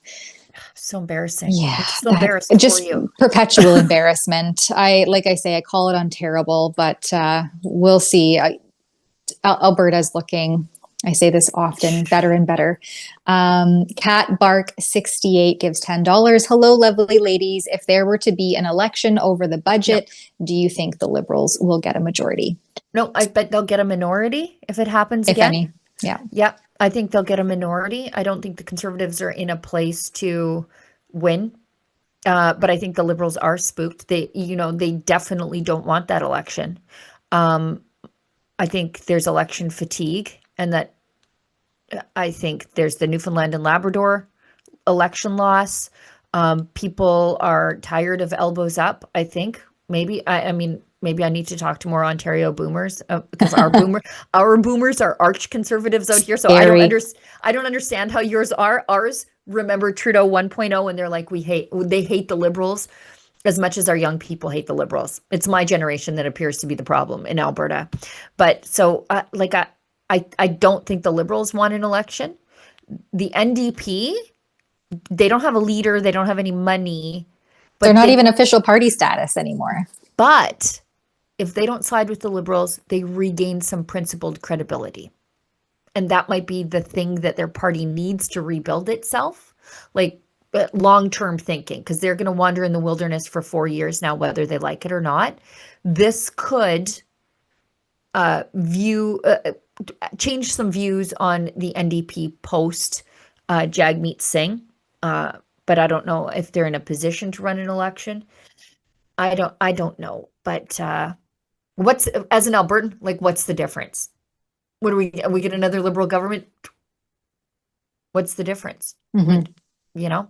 So embarrassing. Yeah, so embarrassing just for you. Perpetual embarrassment. I call it unterrible, but we'll see. Alberta's looking, I say this often, better and better. Cat Bark 68 gives $10. Hello, lovely ladies. If there were to be an election over the budget, do you think the Liberals will get a majority? No, I bet they'll get a minority if it happens if again. Any. Yeah. Yeah, I think they'll get a minority. I don't think the Conservatives are in a place to win. But I think the Liberals are spooked. They definitely don't want that election. I think there's election fatigue, and that I think there's the Newfoundland and Labrador election loss. People are tired of elbows up, I think. Maybe I mean maybe I need to talk to more Ontario boomers because our boomers are arch conservatives out here. So I don't understand how yours are. Ours remember Trudeau 1.0 and they're like they hate the Liberals as much as our young people hate the Liberals. It's my generation that appears to be the problem in Alberta. But so I don't think the Liberals won an election. The NDP, they don't have a leader, they don't have any money. But they're not even official party status anymore. But if they don't side with the Liberals, they regain some principled credibility. And that might be the thing that their party needs to rebuild itself, like long-term thinking, because they're going to wander in the wilderness for 4 years now, whether they like it or not. This could change some views on the NDP post Jagmeet Singh. But I don't know if they're in a position to run an election. I don't know. But as an Albertan, like, what's the difference? Are we get another Liberal government? What's the difference? Mm-hmm. You know,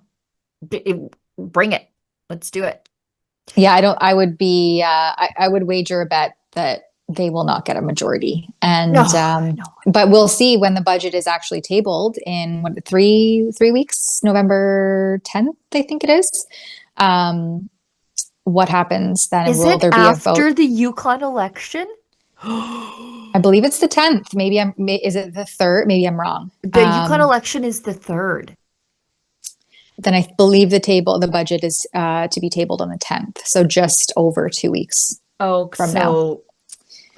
bring it. Let's do it. Yeah, I would wager a bet that they will not get a majority. And No. But we'll see when the budget is actually tabled in 3 weeks, November 10th, I think it is. What happens then? Is will it there be a vote after the Yukon election? I believe it's the 10th. Is it the 3rd? Maybe I'm wrong. The Yukon election is the 3rd. Then I believe the budget is to be tabled on the 10th. So just over 2 weeks from now.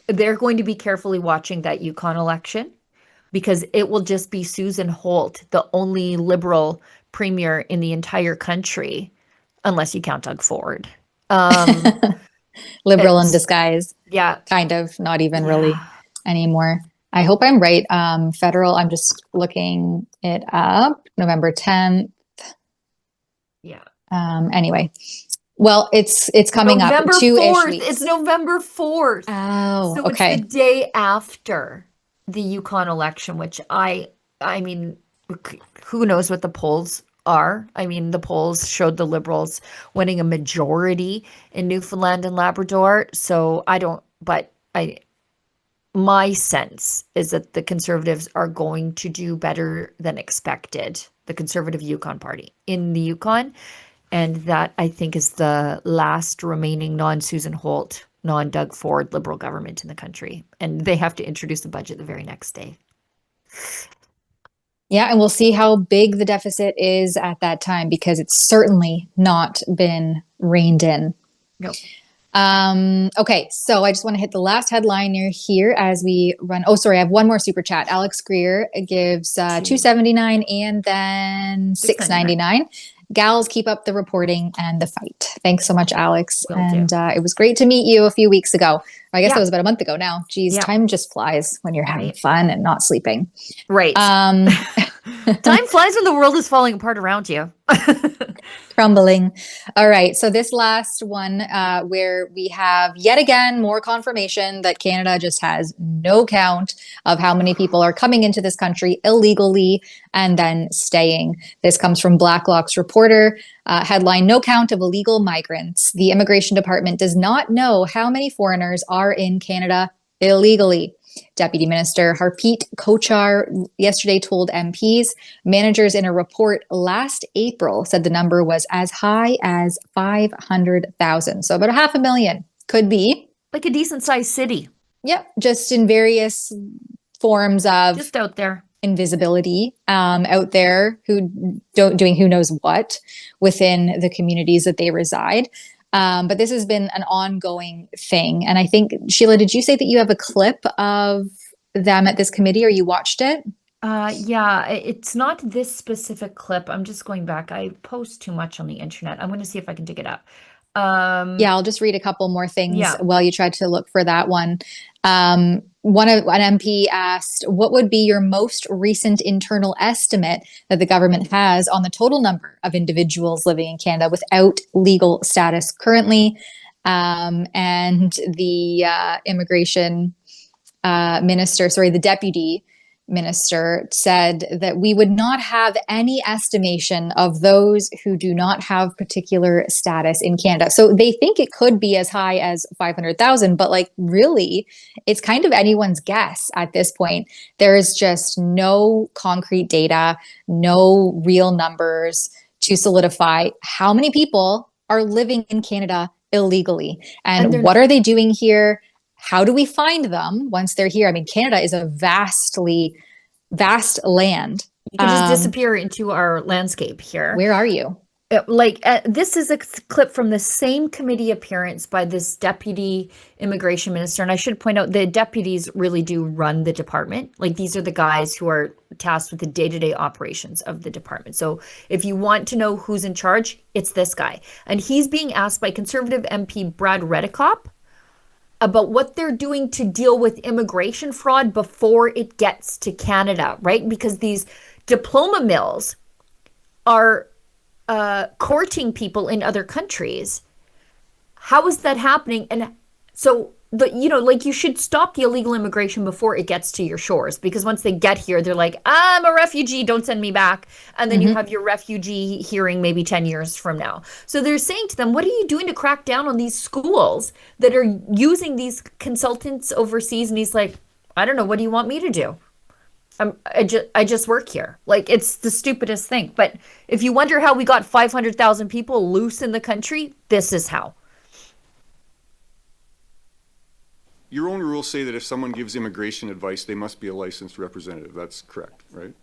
They're going to be carefully watching that Yukon election because it will just be Susan Holt, the only Liberal premier in the entire country, unless you count Doug Ford. Liberal in disguise. Yeah. Kind of, not even really anymore. I hope I'm right. Federal, I'm just looking it up. November 10th. Yeah. Anyway. Well, it's coming November up 2-ish 4th. weeks. It's November 4th. Oh, so okay. It's the day after the Yukon election, which I mean, who knows what the polls are? I mean, the polls showed the Liberals winning a majority in Newfoundland and Labrador. So my sense is that the Conservatives are going to do better than expected, the Conservative Yukon Party in the Yukon. And that, I think, is the last remaining non-Susan Holt, non-Doug Ford Liberal government in the country. And they have to introduce the budget the very next day. Yeah, and we'll see how big the deficit is at that time because it's certainly not been reined in. No. Okay, so I just want to hit the last headline here as we run. Oh, sorry, I have one more super chat. Alex Greer gives $2.79 and then $6.99. Gals, keep up the reporting and the fight. Thanks so much, Alex. It was great to meet you a few weeks ago. I guess that was about a month ago now. Geez, time just flies when you're having fun and not sleeping. Right. Time flies when the world is falling apart around you. Crumbling. All right. So this last one where we have yet again more confirmation that Canada just has no count of how many people are coming into this country illegally and then staying. This comes from Blacklock's reporter. Headline, no count of illegal migrants. The Immigration Department does not know how many foreigners are in Canada illegally. Deputy Minister Harpreet Kochar yesterday told MPs. Managers in a report last April said the number was as high as 500,000. So about 500,000 could be. Like a decent sized city. Yep. Just in various forms of. Just out there. Invisibility out there doing who knows what within the communities that they reside. But this has been an ongoing thing. And I think, Sheila, did you say that you have a clip of them at this committee or you watched it? Yeah, it's not this specific clip. I'm just going back. I post too much on the internet. I'm going to see if I can dig it up. Yeah, I'll just read a couple more things while you try to look for that one. An MP asked, what would be your most recent internal estimate that the government has on the total number of individuals living in Canada without legal status currently? And the immigration the deputy minister said that we would not have any estimation of those who do not have particular status in Canada. So they think it could be as high as 500,000, but like really, it's kind of anyone's guess at this point. There is just no concrete data, no real numbers to solidify how many people are living in Canada illegally and what are they doing here? How do we find them once they're here? I mean, Canada is a vast land. You can just disappear into our landscape here. Where are you? This is a clip from the same committee appearance by this deputy immigration minister. And I should point out the deputies really do run the department. Like these are the guys who are tasked with the day-to-day operations of the department. So if you want to know who's in charge, it's this guy. And he's being asked by Conservative MP Brad Redekop about what they're doing to deal with immigration fraud before it gets to Canada, right? Because these diploma mills are courting people in other countries. How is that happening? And so, you should stop the illegal immigration before it gets to your shores, because once they get here, they're like, I'm a refugee, don't send me back. And then you have your refugee hearing maybe 10 years from now. So they're saying to them, what are you doing to crack down on these schools that are using these consultants overseas? And he's like, I don't know, what do you want me to do? I just work here. Like, it's the stupidest thing. But if you wonder how we got 500,000 people loose in the country, this is how. Your own rules say that if someone gives immigration advice, they must be a licensed representative. That's correct, right?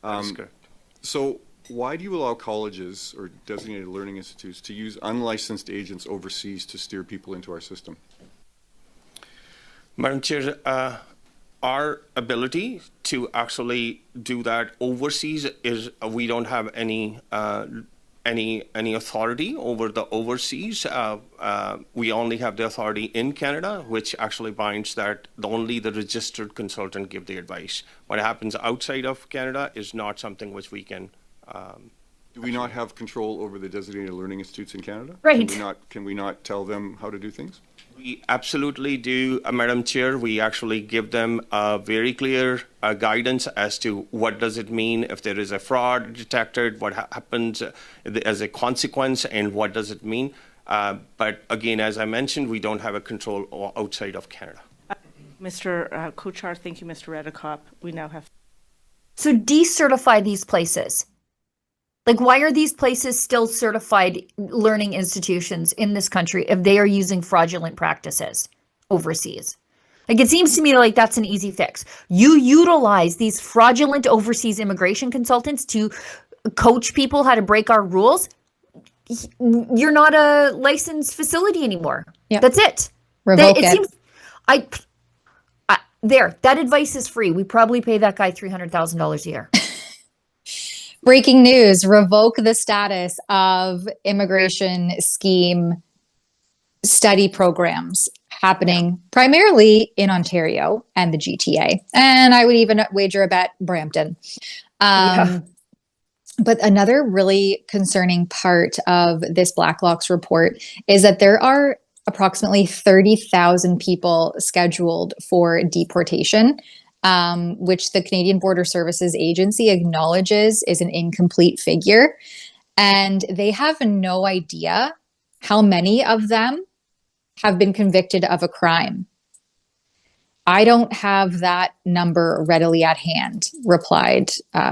That's correct. So why do you allow colleges or designated learning institutes to use unlicensed agents overseas to steer people into our system? Madam Chair, our ability to actually do that overseas is we don't have any authority over the overseas. We only have the authority in Canada, which actually binds that only the registered consultant give the advice. What happens outside of Canada is not something which we can. Do we not have control over the designated learning institutes in Canada? Right. Can we not tell them how to do things? We absolutely do, Madam Chair. We actually give them a very clear guidance as to what does it mean if there is a fraud detected, what happens as a consequence, and what does it mean. But again, as I mentioned, we don't have a control outside of Canada. Mr. Kuchar, thank you, Mr. Redekop. We now have. So decertify these places. Like, why are these places still certified learning institutions in this country if they are using fraudulent practices overseas? Like, it seems to me like that's an easy fix. You utilize these fraudulent overseas immigration consultants to coach people how to break our rules. You're not a licensed facility anymore. Yeah. That's it. Revoke it. Seems, that advice is free. We probably pay that guy $300,000 a year. Breaking news, revoke the status of immigration scheme study programs happening primarily in Ontario and the GTA. And I would even wager a bet Brampton. But another really concerning part of this Blacklock's report is that there are approximately 30,000 people scheduled for deportation, which the Canadian Border Services Agency acknowledges is an incomplete figure. And they have no idea how many of them have been convicted of a crime. I don't have that number readily at hand, replied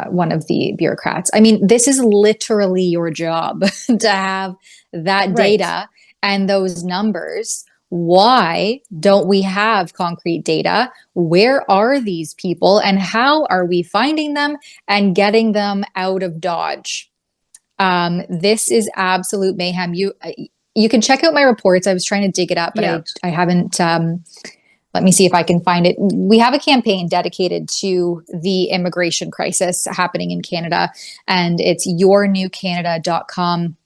one of the bureaucrats. I mean, this is literally your job to have that data and those numbers. Why don't we have concrete data? Where are these people and how are we finding them and getting them out of Dodge? This is absolute mayhem. You can check out my reports. I was trying to dig it up, but I haven't. Let me see if I can find it. We have a campaign dedicated to the immigration crisis happening in Canada, and it's yournewcanada.com.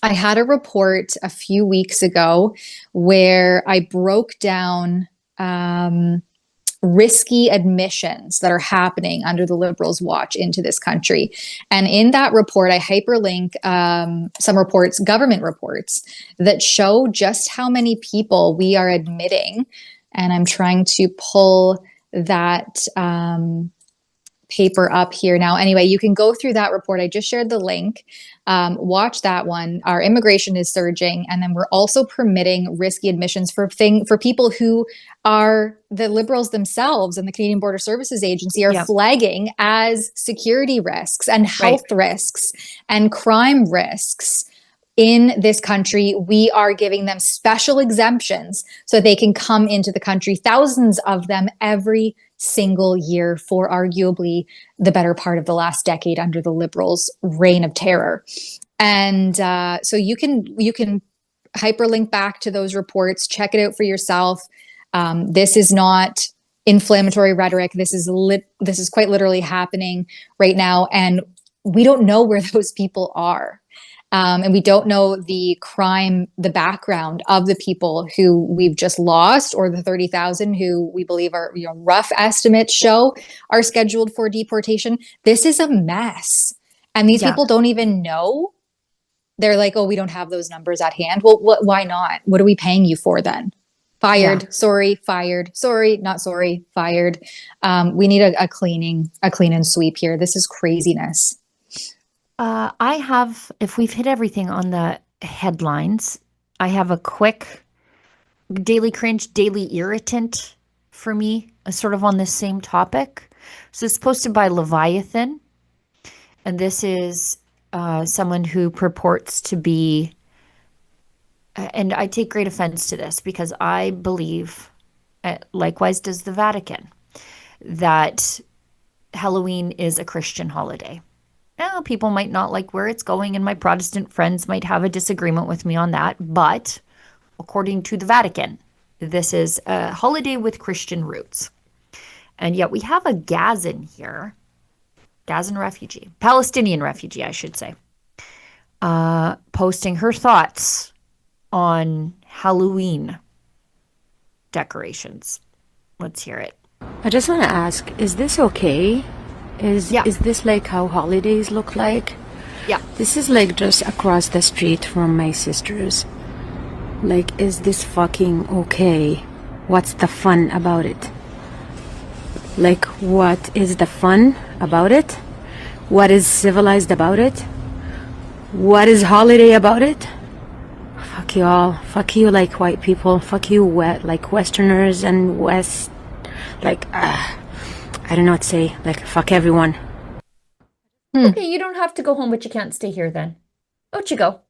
I had a report a few weeks ago where I broke down risky admissions that are happening under the Liberals' watch into this country. And in that report, I hyperlink some reports, government reports, that show just how many people we are admitting. And I'm trying to pull that paper up here now. Anyway, you can go through that report. I just shared the link. Watch that one. Our immigration is surging, and then we're also permitting risky admissions for people who are the Liberals themselves and the Canadian Border Services Agency are flagging as security risks and health risks and crime risks. In this country, we are giving them special exemptions so they can come into the country, thousands of them every single year for arguably the better part of the last decade under the Liberals' reign of terror. And so you can hyperlink back to those reports, check it out for yourself. This is not inflammatory rhetoric. This is quite literally happening right now, and we don't know where those people are. And we don't know the background of the people who we've just lost, or the 30,000 who we believe are, rough estimates show are scheduled for deportation. This is a mess. And these people don't even know. They're like, oh, we don't have those numbers at hand. Well, why not? What are we paying you for then? Fired, sorry, fired, sorry, not sorry, fired. We need a clean and sweep here. This is craziness. If we've hit everything on the headlines, I have a quick daily cringe, daily irritant for me, sort of on this same topic. So it's posted by Leviathan, and this is someone who purports to be, and I take great offense to this because I believe, likewise does the Vatican, that Halloween is a Christian holiday. Now, people might not like where it's going, and my Protestant friends might have a disagreement with me on that. But according to the Vatican, this is a holiday with Christian roots. And yet we have a Gazan here, Gazan refugee, Palestinian refugee, I should say, posting her thoughts on Halloween decorations. Let's hear it. I just want to ask, is this okay? Is this like how holidays look like? Yeah. This is like just across the street from my sister's. Like, is this fucking okay? What's the fun about it? Like, what is the fun about it? What is civilized about it? What is holiday about it? Fuck you all. Fuck you, like, white people. Fuck you, like, Westerners and West. Like, I don't know what to say. Like, fuck everyone. Okay, you don't have to go home, but you can't stay here then. Out you go.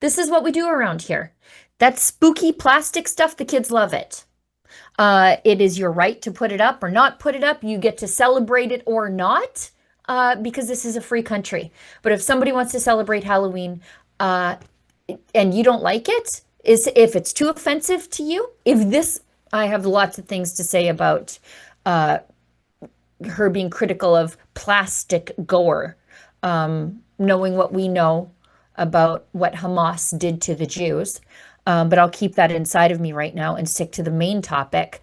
This is what we do around here. That spooky plastic stuff, the kids love it. It is your right to put it up or not put it up. You get to celebrate it or not, because this is a free country. But if somebody wants to celebrate Halloween and you don't like it, if it's too offensive to you, I have lots of things to say about her being critical of plastic gore, knowing what we know about what Hamas did to the Jews. But I'll keep that inside of me right now and stick to the main topic.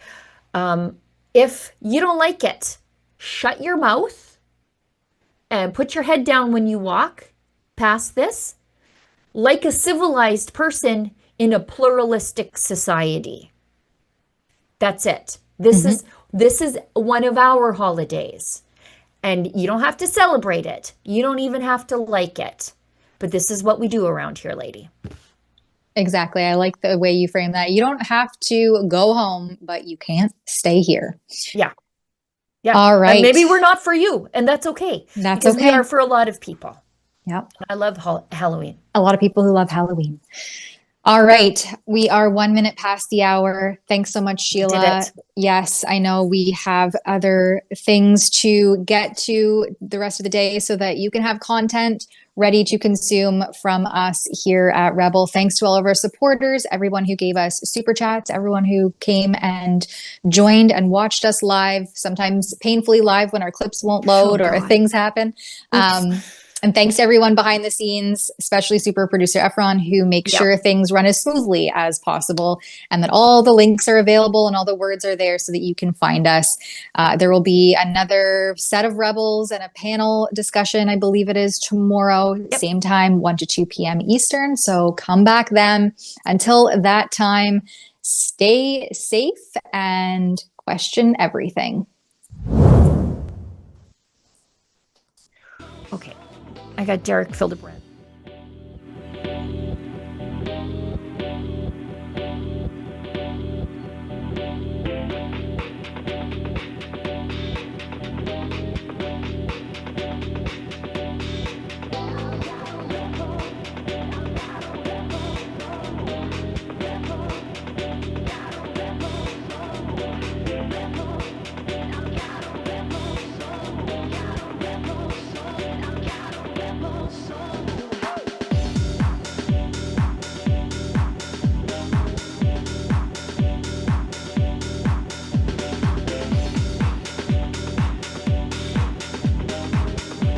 If you don't like it, shut your mouth and put your head down when you walk past this, like a civilized person in a pluralistic society. That's it. This is one of our holidays, and you don't have to celebrate it. You don't even have to like it, but this is what we do around here, lady. Exactly. I like the way you frame that. You don't have to go home, but you can't stay here. Yeah. All right. And maybe we're not for you, and that's okay. That's because okay. We are for a lot of people. Yep. I love Halloween. A lot of people who love Halloween. All right. We are 1 minute past the hour. Thanks so much, Sheila. Did it. Yes, I know we have other things to get to the rest of the day so that you can have content ready to consume from us here at Rebel. Thanks to all of our supporters, everyone who gave us super chats, everyone who came and joined and watched us live, sometimes painfully live when our clips won't load or things happen. And thanks to everyone behind the scenes, especially super producer Efron, who makes sure things run as smoothly as possible and that all the links are available and all the words are there so that you can find us. There will be another set of Rebels and a panel discussion, I believe it is tomorrow, same time, 1 to 2 p.m. Eastern. So come back then. Until that time, stay safe and question everything. I got Derek Fildebrand.